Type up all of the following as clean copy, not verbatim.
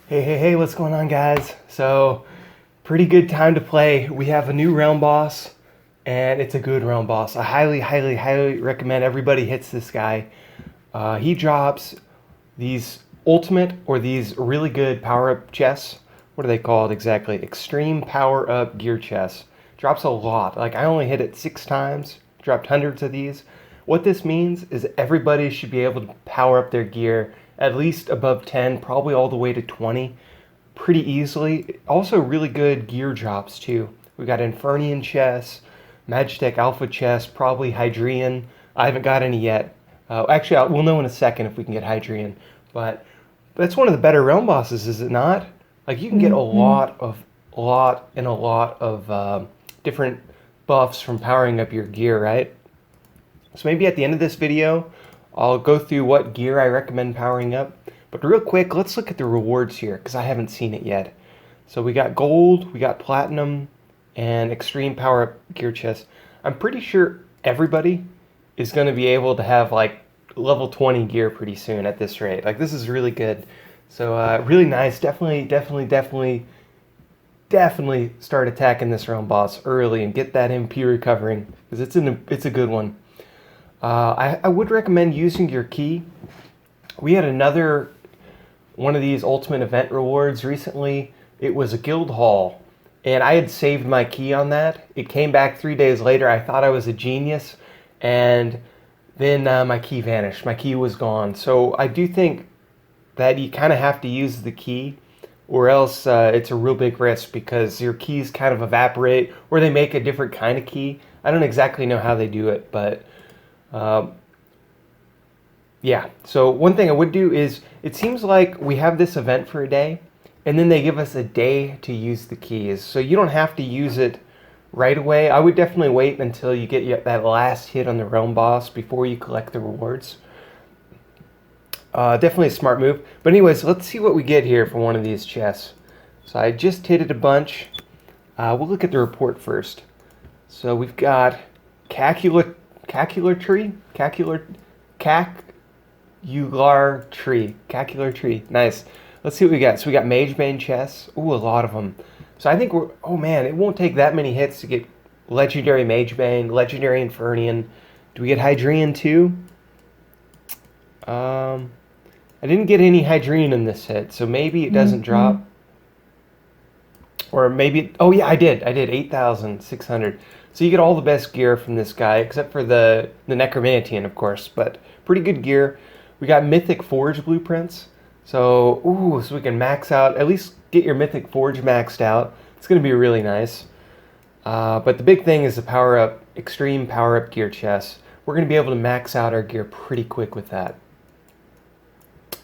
Hey, what's going on, guys? So, pretty good time to play. We have a new realm boss, and it's a good realm boss. I highly recommend everybody hits this guy. He drops these ultimate or these really good power-up chests. What are they called exactly? Extreme power-up gear chests. Drops a lot. Like, I only hit it 6 times. Dropped hundreds of these. What this means is everybody should be able to power up their gear at least above 10, probably all the way to 20 pretty easily. Also really good gear drops too. We got Infernian chests, Magitech Alpha chests, probably Hydreian. I haven't got any yet. Actually, we'll know in a second if we can get Hydreian. But that's one of the better realm bosses, is it not? Like, you can get a lot of different buffs from powering up your gear, right? So maybe at the end of this video, I'll go through what gear I recommend powering up. But real quick, let's look at the rewards here, because I haven't seen it yet. So we got gold, we got platinum, and extreme power up gear chest. I'm pretty sure everybody is going to be able to have like level 20 gear pretty soon at this rate. Like, this is really good. So really nice. Definitely start attacking this realm boss early and get that MP recovering, because it's a good one. I would recommend using your key. We had another one of these ultimate event rewards recently. It was a guild hall, and I had saved my key on that. It came back 3 days later. I thought I was a genius, and then my key vanished. My key was gone. So I do think that you kind of have to use the key, or else it's a real big risk, because your keys kind of evaporate, or they make a different kind of key. I don't exactly know how they do it, but yeah. So one thing I would do is, it seems like we have this event for a day, and then they give us a day to use the keys. So you don't have to use it right away. I would definitely wait until you get that last hit on the realm boss before you collect the rewards. Definitely a smart move. But anyways, let's see what we get here for one of these chests. So I just hit it a bunch. We'll look at the report first. So we've got Cactuartree. Nice. Let's see what we got. So we got Magebane chests. Ooh, a lot of them. So I think oh man, it won't take that many hits to get Legendary Magebane, Legendary Infernian. Do we get Hydreian too? I didn't get any Hydreian in this hit, so maybe it doesn't drop. Or maybe, oh yeah, I did 8,600. So you get all the best gear from this guy, except for the Necromantian, of course, but pretty good gear. We got Mythic Forge blueprints. So we can max out, at least get your Mythic Forge maxed out. It's going to be really nice. But the big thing is the extreme power up gear chest. We're going to be able to max out our gear pretty quick with that.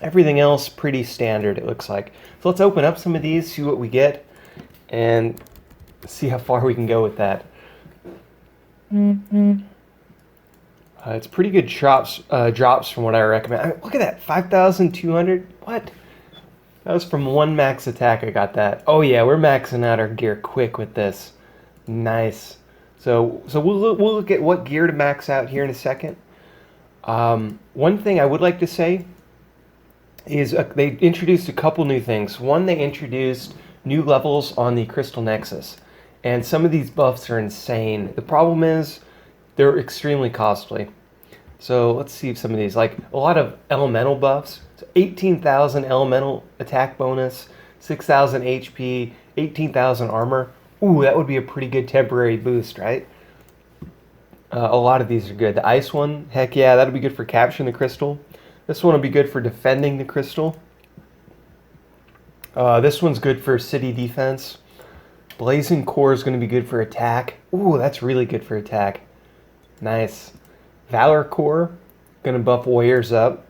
Everything else pretty standard, it looks like. So let's open up some of these, see what we get, and see how far we can go with that. It's pretty good drops from what I recommend. Look at that, 5,200. What? That was from one max attack. I got that. Oh yeah, we're maxing out our gear quick with this. Nice. So we'll look at what gear to max out here in a second. One thing I would like to say is they introduced a couple new things. One, they introduced new levels on the Crystal Nexus, and some of these buffs are insane. The problem is they're extremely costly. So let's see if some of these, like a lot of elemental buffs. So 18,000 elemental attack bonus, 6,000 HP, 18,000 armor. Ooh, that would be a pretty good temporary boost, right? A lot of these are good. The ice one, heck yeah, that'll be good for capturing the crystal. This one will be good for defending the crystal. This one's good for city defense. Blazing Core is going to be good for attack. Ooh, that's really good for attack. Nice. Valor Core, going to buff warriors up.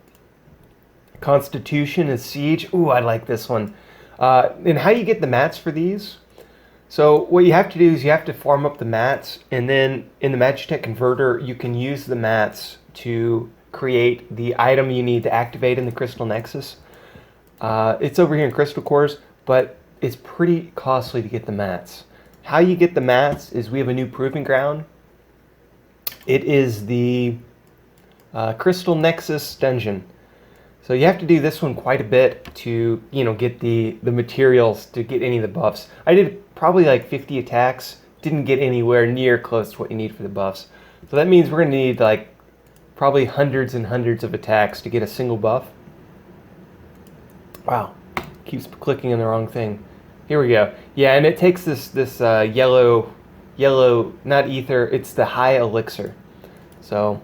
Constitution is Siege. Ooh, I like this one. And how you get the mats for these? So what you have to do is you have to farm up the mats, and then in the Magitech Converter, you can use the mats to create the item you need to activate in the Crystal Nexus. It's over here in Crystal Cores, but it's pretty costly to get the mats. How you get the mats is we have a new proving ground. It is the Crystal Nexus dungeon. So you have to do this one quite a bit to, get the materials to get any of the buffs. I did probably like 50 attacks, didn't get anywhere near close to what you need for the buffs. So that means we're going to need like probably hundreds and hundreds of attacks to get a single buff. Wow, keeps clicking on the wrong thing. Here we go. Yeah, and it takes this yellow, not ether, it's the high elixir. So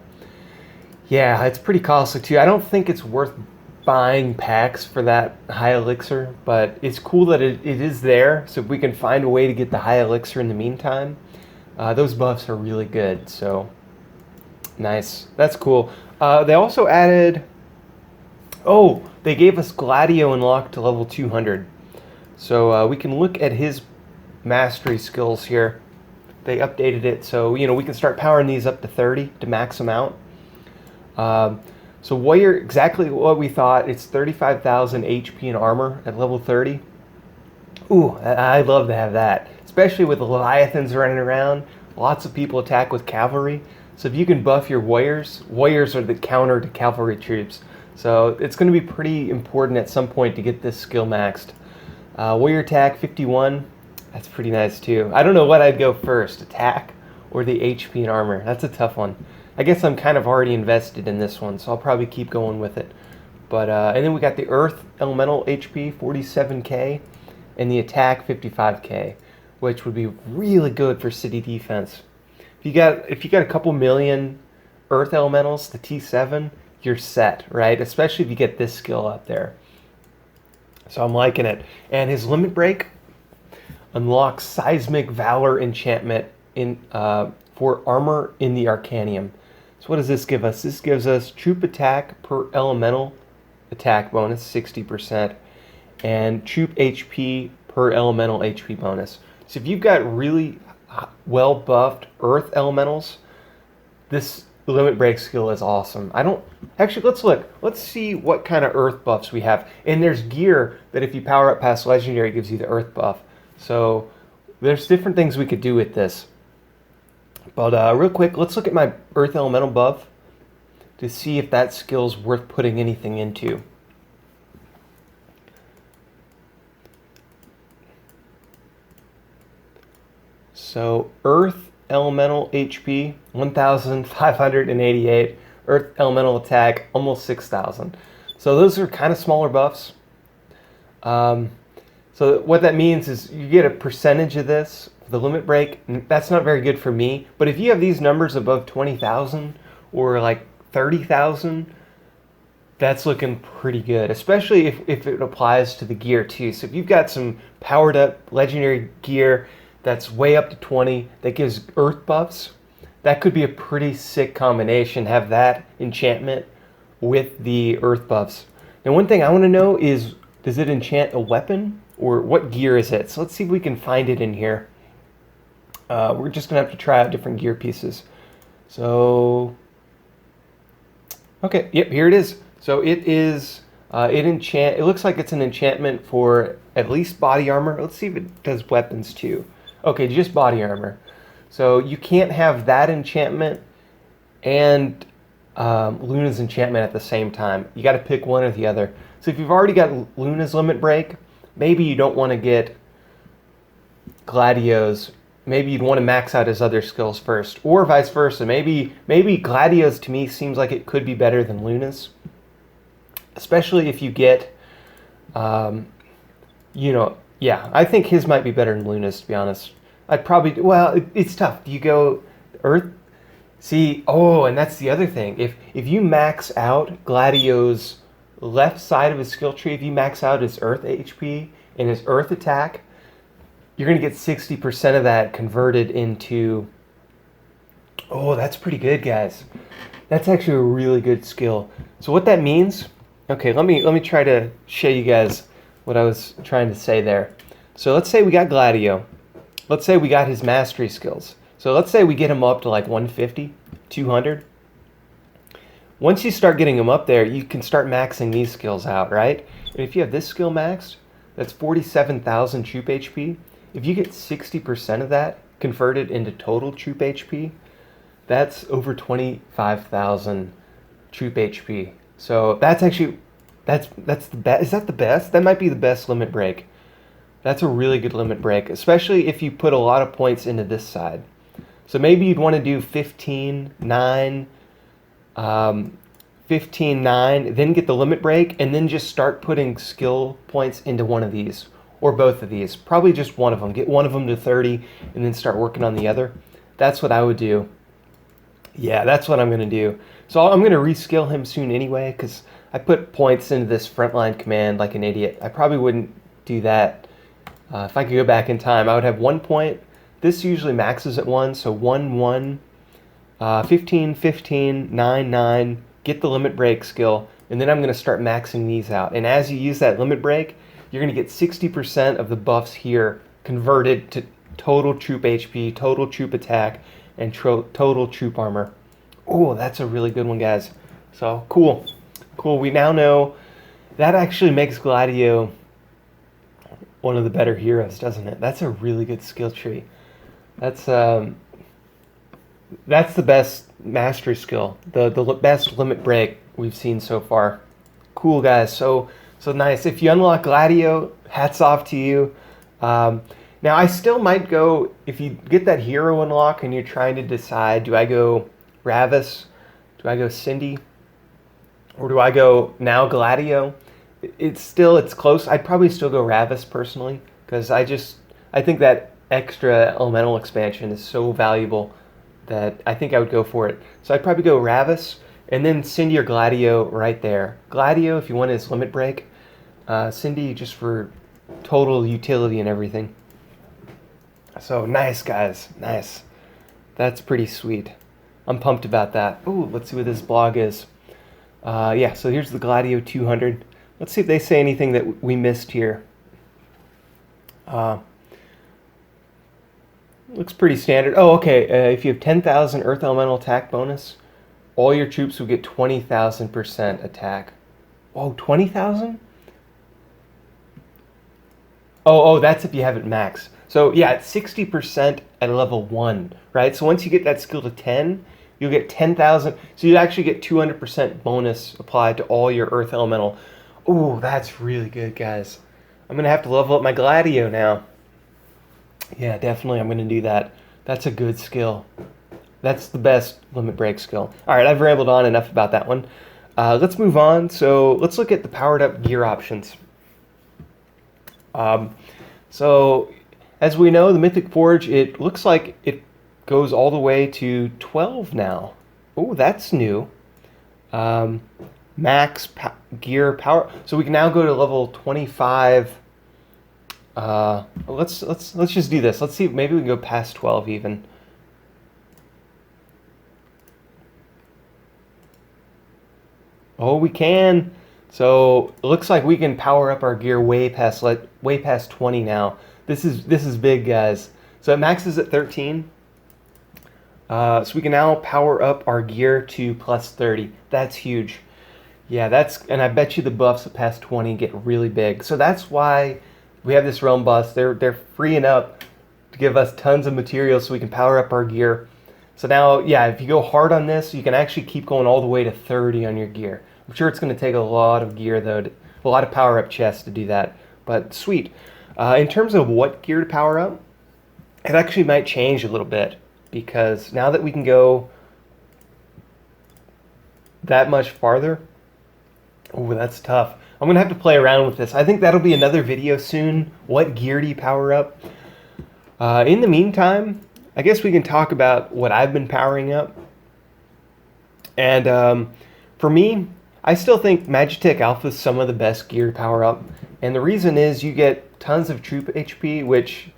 yeah, it's pretty costly too. I don't think it's worth buying packs for that high elixir, but it's cool that it is there. So if we can find a way to get the high elixir in the meantime, those buffs are really good. So nice. That's cool. They also added... Oh, they gave us Gladio unlocked to level 200. So we can look at his mastery skills here. They updated it, so we can start powering these up to 30 to max them out. So Warrior, exactly what we thought. It's 35,000 HP and armor at level 30. Ooh, I'd love to have that, especially with the Leviathans running around. Lots of people attack with cavalry. So if you can buff your warriors are the counter to cavalry troops. So it's going to be pretty important at some point to get this skill maxed. Warrior attack 51. That's pretty nice too. I don't know what I'd go first, attack or the HP and armor. That's a tough one. I guess I'm kind of already invested in this one, so I'll probably keep going with it. But and then we got the Earth Elemental HP 47k and the attack 55k, which would be really good for city defense. If you got a couple million Earth Elementals, the T7, you're set, right? Especially if you get this skill up there. So I'm liking it. And his limit break unlocks Seismic Valor enchantment for armor in the Arcanium. So what does this give us? This gives us troop attack per elemental attack bonus, 60%, and troop HP per elemental HP bonus. So if you've got really well buffed Earth Elementals, this limit break skill is awesome. Let's look. Let's see what kind of Earth buffs we have. And there's gear that if you power up past Legendary gives you the Earth buff. So there's different things we could do with this. But real quick, let's look at my Earth Elemental buff to see if that skill's worth putting anything into. So Earth Elemental HP, 1,588. Earth Elemental attack, almost 6,000. So those are kind of smaller buffs. So what that means is you get a percentage of this, the limit break. That's not very good for me. But if you have these numbers above 20,000 or like 30,000, that's looking pretty good, especially if it applies to the gear too. So if you've got some powered up legendary gear that's way up to 20 that gives earth buffs, that could be a pretty sick combination. Have that enchantment with the earth buffs. Now one thing I want to know is, does it enchant a weapon or what gear is it? So let's see if we can find it in here. We're just gonna have to try out different gear pieces. So, okay, yep, here it is. So it is, it looks like it's an enchantment for at least body armor. Let's see if it does weapons too. Okay, just body armor. So you can't have that enchantment and Luna's enchantment at the same time. You got to pick one or the other. So if you've already got Luna's limit break, maybe you don't want to get Gladio's. Maybe you'd want to max out his other skills first, or vice versa. Maybe Gladio's to me seems like it could be better than Luna's, especially if you get, yeah, I think his might be better than Luna's, to be honest. I'd probably, well, it's tough. Do you go Earth? See, oh, and that's the other thing. If you max out Gladio's left side of his skill tree, if you max out his Earth HP and his Earth attack, you're going to get 60% of that converted into... Oh, that's pretty good, guys. That's actually a really good skill. So what that means... Okay, let me try to show you guys what I was trying to say there. So let's say we got Gladio. Let's say we got his mastery skills. So let's say we get him up to like 150, 200. Once you start getting him up there, you can start maxing these skills out, right? And if you have this skill maxed, that's 47,000 troop HP. If you get 60% of that converted into total troop HP, that's over 25,000 troop HP. So that's actually That's the best. Is that the best? That might be the best limit break. That's a really good limit break, especially if you put a lot of points into this side. So maybe you'd want to do 15, 9, 15, 9, then get the limit break, and then just start putting skill points into one of these, or both of these. Probably just one of them. Get one of them to 30, and then start working on the other. That's what I would do. Yeah, that's what I'm going to do. So I'm going to reskill him soon anyway, because I put points into this frontline command like an idiot. I probably wouldn't do that. If I could go back in time, I would have 1 point. This usually maxes at 1, so 1, 1, 15, 15, 9, 9, get the limit break skill, and then I'm going to start maxing these out. And as you use that limit break, you're going to get 60% of the buffs here converted to total troop HP, total troop attack, and total troop armor. Oh, that's a really good one, guys. So, cool. Cool, we now know that actually makes Gladio one of the better heroes, doesn't it? That's a really good skill tree. That's the best mastery skill, the best limit break we've seen so far. Cool, guys. So nice. If you unlock Gladio, hats off to you. Now, I still might go, if you get that hero unlock and you're trying to decide, do I go Ravis, do I go Cindy, or do I go now Gladio? It's close. I'd probably still go Ravis personally, because I think that extra elemental expansion is so valuable that I think I would go for it. So I'd probably go Ravis, and then Cindy or Gladio right there. Gladio if you want his limit break. Cindy just for total utility and everything. So nice, guys. Nice. That's pretty sweet. I'm pumped about that. Ooh, let's see what this blog is. Yeah, so here's the Gladio 200. Let's see if they say anything that we missed here. Looks pretty standard. Oh, okay. If you have 10,000 Earth Elemental attack bonus, all your troops will get 20,000% attack. Oh, 20,000? Oh, that's if you have it max. So yeah, it's 60% at level 1, right? So once you get that skill to 10, you'll get 10,000. So you actually get 200% bonus applied to all your Earth Elemental. Ooh, that's really good, guys. I'm going to have to level up my Gladio now. Yeah, definitely I'm going to do that. That's a good skill. That's the best limit break skill. All right, I've rambled on enough about that one. Let's move on. So let's look at the powered up gear options. So as we know, the Mythic Forge, it looks like it goes all the way to 12 now. Oh, that's new. Max gear power. So we can now go to level 25. Let's just do this. Let's see. Maybe we can go past 12 even. Oh, we can. So it looks like we can power up our gear way past 20 now. This is big, guys. So it maxes at 13. So we can now power up our gear to plus 30. That's huge. Yeah, and I bet you the buffs at past 20 get really big. So that's why we have this realm bus. They're freeing up to give us tons of material so we can power up our gear. So now, yeah, if you go hard on this, you can actually keep going all the way to 30 on your gear. I'm sure it's going to take a lot of gear, though, a lot of power up chests to do that. But sweet. In terms of what gear to power up, it actually might change a little bit, because now that we can go that much farther, oh, that's tough. I'm going to have to play around with this. I think that'll be another video soon. What gear do you power up? In the meantime, I guess we can talk about what I've been powering up. And for me, I still think Magitech Alpha is some of the best gear to power up. And the reason is you get tons of troop HP, which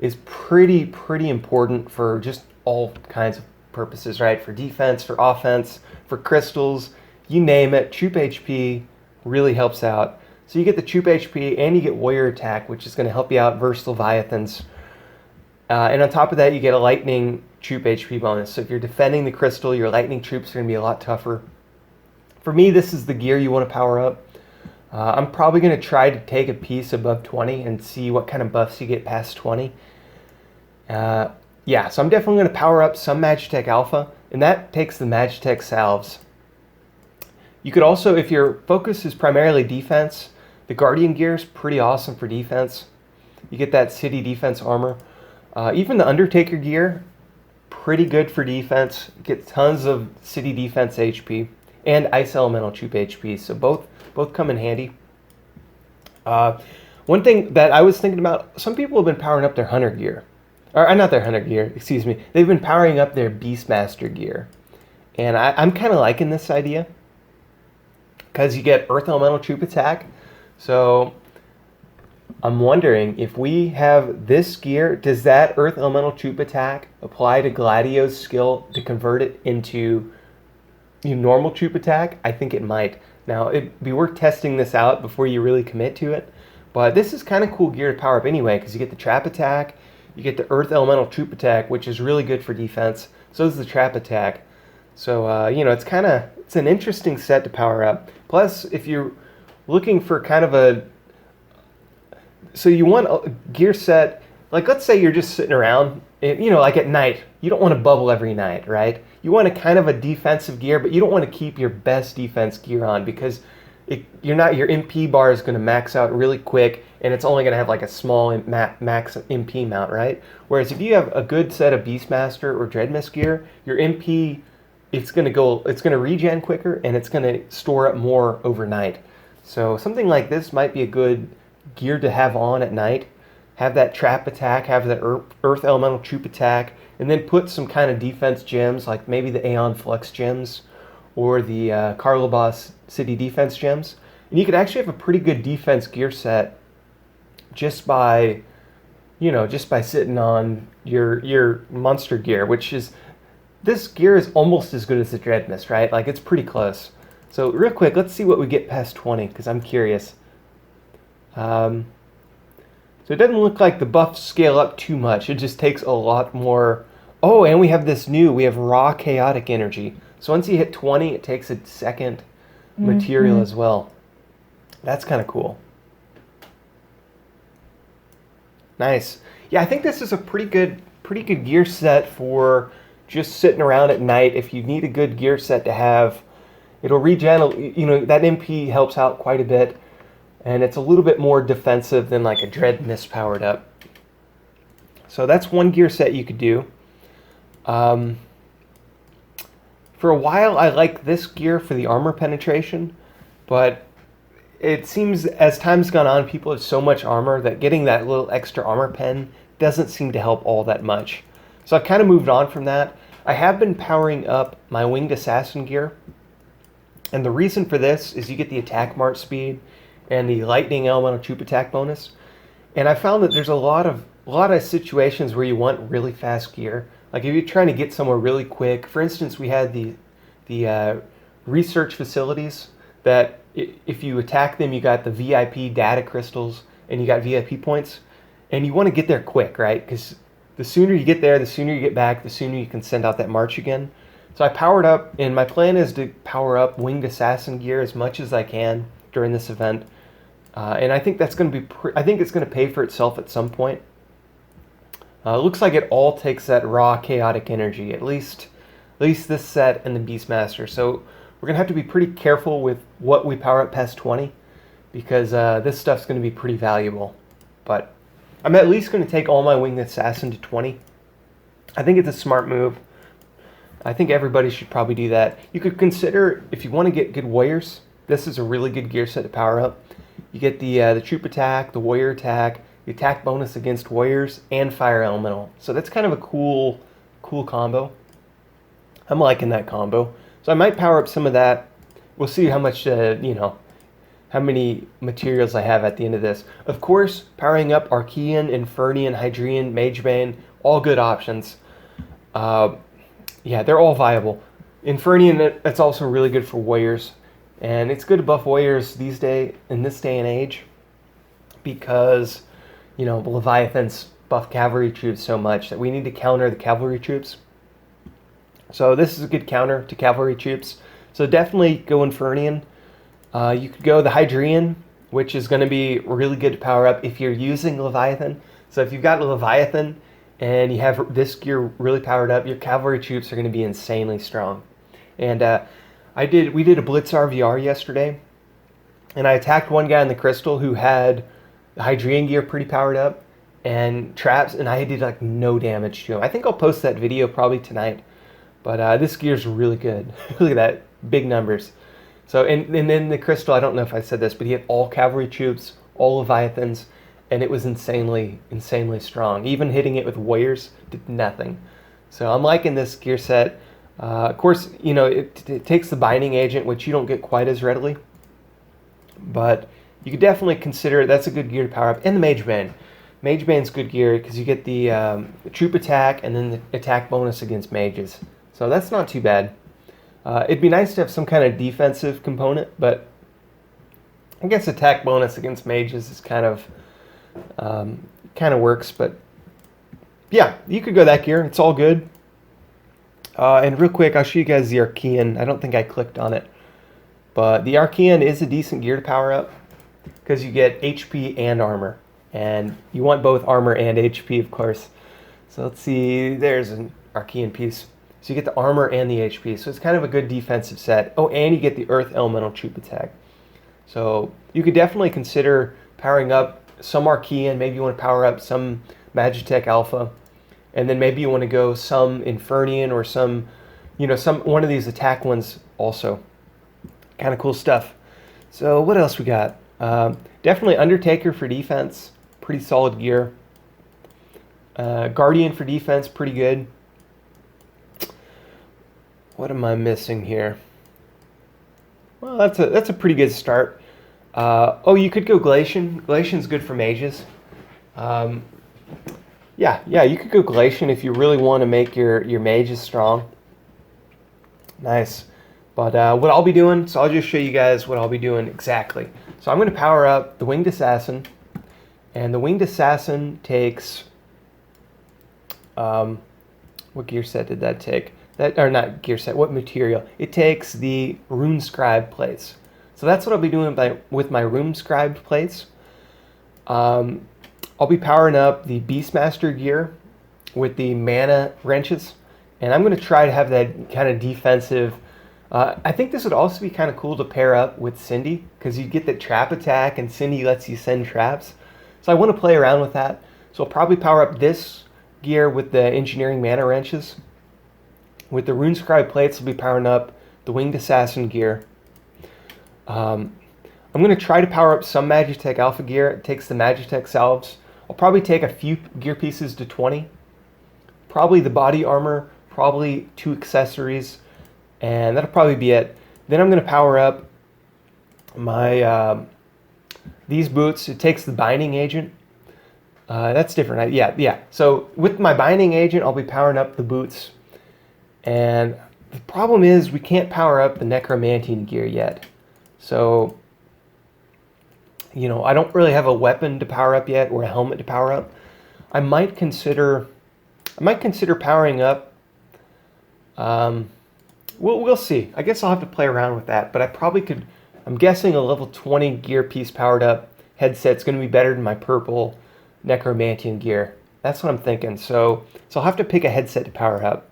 is pretty important for just all kinds of purposes, right? For defense, for offense, for crystals, you name it. Troop HP really helps out. So you get the troop HP and you get warrior attack, which is going to help you out versus Leviathans. And on top of that, you get a lightning troop HP bonus. So if you're defending the crystal, your lightning troops are going to be a lot tougher. For me, this is the gear you want to power up. I'm probably going to try to take a piece above 20 and see what kind of buffs you get past 20. Yeah, so I'm definitely going to power up some Magitech Alpha, and that takes the Magitech salves. You could also, if your focus is primarily defense, the Guardian gear is pretty awesome for defense. You get that city defense armor. Even the Undertaker gear, pretty good for defense. You get tons of city defense HP and ice elemental troop HP, so both come in handy. One thing that I was thinking about, some people have been powering up their hunter gear. Or not their hunter gear, excuse me. They've been powering up their Beastmaster gear. And I'm kind of liking this idea, because you get Earth Elemental Troop Attack. So I'm wondering, if we have this gear, does that Earth Elemental Troop Attack apply to Gladio's skill to convert it into normal Troop Attack? I think it might. Now, it'd be worth testing this out before you really commit to it. But this is kind of cool gear to power up anyway, because you get the Trap Attack, you get the Earth Elemental Troop Attack, which is really good for defense. So is the Trap Attack. So, it's an interesting set to power up. Plus, if you're looking for kind of so you want a gear set, like let's say you're just sitting around, like at night. You don't want to bubble every night, right? You want a kind of a defensive gear, but you don't want to keep your best defense gear on, because your MP bar is going to max out really quick, and it's only going to have like a small max MP mount, right? Whereas if you have a good set of Beastmaster or Dreadmist gear, your MP, it's going to regen quicker, and it's going to store up more overnight. So something like this might be a good gear to have on at night. Have that Trap Attack, have that Earth Elemental Troop Attack, and then put some kind of defense gems, like maybe the Aeon Flux gems or the Karlobas City Defense gems. And you could actually have a pretty good defense gear set just by sitting on your monster gear, which is, this gear is almost as good as the Dreadmist, right? Like, it's pretty close. So real quick, let's see what we get past 20, because I'm curious. So it doesn't look like the buffs scale up too much. It just takes a lot more. Oh, and we have we have raw chaotic energy. So once you hit 20, it takes a second material as well. That's kind of cool. Nice. Yeah, I think this is a pretty good gear set for just sitting around at night. If you need a good gear set to have, it'll regen, that MP helps out quite a bit. And it's a little bit more defensive than like a Dreadmist powered up. So that's one gear set you could do. For a while, I liked this gear for the armor penetration, but it seems as time's gone on, people have so much armor that getting that little extra armor pen doesn't seem to help all that much. So I've kind of moved on from that. I have been powering up my Winged Assassin gear. And the reason for this is you get the attack march speed and the Lightning Elemental Troop Attack bonus. And I found that there's a lot of situations where you want really fast gear. Like if you're trying to get somewhere really quick. For instance, we had the research facilities that if you attack them, you got the VIP data crystals and you got VIP points. And you want to get there quick, right? Because the sooner you get there, the sooner you get back, the sooner you can send out that march again. So I powered up, and my plan is to power up Winged Assassin gear as much as I can during this event. And I think that's going to be. I think it's going to pay for itself at some point. It looks like it all takes that raw chaotic energy, at least this set and the Beastmaster. So we're going to have to be pretty careful with what we power up past 20, because this stuff's going to be pretty valuable. But I'm at least going to take all my Winged Assassin to 20. I think it's a smart move. I think everybody should probably do that. You could consider, if you want to get good warriors, this is a really good gear set to power up. You get the troop attack, the warrior attack, the attack bonus against warriors, and fire elemental. So that's kind of a cool combo. I'm liking that combo. So I might power up some of that. We'll see how much, how many materials I have at the end of this. Of course, powering up Archean, Infernian, Hydreian, Magebane, all good options. Yeah, they're all viable. Infernian, that's also really good for warriors. And it's good to buff warriors in this day and age, because, Leviathans buff cavalry troops so much that we need to counter the cavalry troops. So this is a good counter to cavalry troops. So definitely go Infernian. You could go the Hydreian, which is going to be really good to power up if you're using Leviathan. So if you've got a Leviathan and you have this gear really powered up, your cavalry troops are going to be insanely strong. And We did a Blitz RVR yesterday, and I attacked one guy in the Crystal who had the Hydreian gear pretty powered up and traps, and I did like no damage to him. I think I'll post that video probably tonight. But this gear's really good. Look at that, big numbers. So, and then the Crystal, I don't know if I said this, but he had all cavalry troops, all Leviathans, and it was insanely strong. Even hitting it with warriors did nothing. So I'm liking this gear set. Of course, you know, it takes the binding agent, which you don't get quite as readily. But you could definitely consider that's a good gear to power up. And the Mage Bane. Mage Bane's good gear because you get the troop attack and then the attack bonus against mages. So that's not too bad. It'd be nice to have some kind of defensive component, but I guess attack bonus against mages is kind of works. But yeah, you could go that gear. It's all good. And real quick, I'll show you guys the Archean. I don't think I clicked on it, but the Archean is a decent gear to power up because you get HP and armor, and you want both armor and HP, of course. So let's see. There's an Archean piece. So you get the armor and the HP. So it's kind of a good defensive set. Oh, and you get the Earth Elemental Troop Attack. So you could definitely consider powering up some Archean. Maybe you want to power up some Magitech Alpha. And then maybe you want to go some Infernian or some, you know, one of these attack ones also. Kind of cool stuff. So what else we got? Definitely Undertaker for defense. Pretty solid gear. Guardian for defense. Pretty good. What am I missing here? Well, that's a pretty good start. Oh, you could go Glacian. Glacian's good for mages. Yeah, you could go Glacian if you really want to make your mages strong. Nice. But what I'll be doing, so I'll just show you guys what I'll be doing exactly. So I'm going to power up the Winged Assassin. And the Winged Assassin takes... what gear set did that take? Or not gear set, what material? It takes the Rune Scribe plates. So that's what I'll be doing with my Rune Scribe plates. I'll be powering up the Beastmaster gear with the mana wrenches. And I'm going to try to have that kind of defensive... I think this would also be kind of cool to pair up with Cindy, because you get the trap attack and Cindy lets you send traps. So I want to play around with that. So I'll probably power up this gear with the Engineering mana wrenches. With the Rune Scribe plates, I'll be powering up the Winged Assassin gear. I'm going to try to power up some Magitech Alpha gear. It takes the Magitech salves. I'll probably take a few gear pieces to 20. Probably the body armor, probably 2 accessories, and that'll probably be it. Then I'm going to power up my these boots. It takes the binding agent. That's different. Yeah. So with my binding agent, I'll be powering up the boots. And the problem is we can't power up the Necromantian gear yet. So, you know, I don't really have a weapon to power up yet or a helmet to power up. I might consider powering up. We'll see. I guess I'll have to play around with that. But I probably could. I'm guessing a level 20 gear piece powered up headset's going to be better than my purple Necromantian gear. That's what I'm thinking. So I'll have to pick a headset to power up.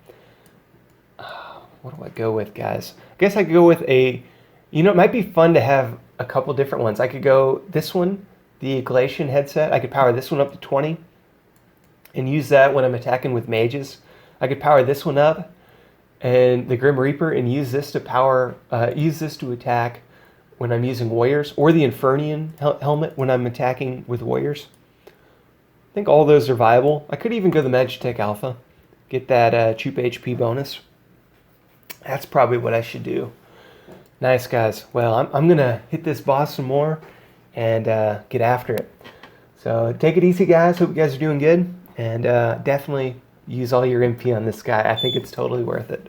What do I go with, guys? I guess I could go with a... You know, it might be fun to have a couple different ones. I could go this one, the Glacian headset. I could power this one up to 20 and use that when I'm attacking with mages. I could power this one up and the Grim Reaper and use this to attack when I'm using warriors, or the Infernian helmet when I'm attacking with warriors. I think all those are viable. I could even go the Magitech Alpha, get that troop HP bonus. That's probably what I should do. Nice, guys. Well, I'm going to hit this boss some more and get after it. So take it easy, guys. Hope you guys are doing good. And definitely use all your MP on this guy. I think it's totally worth it.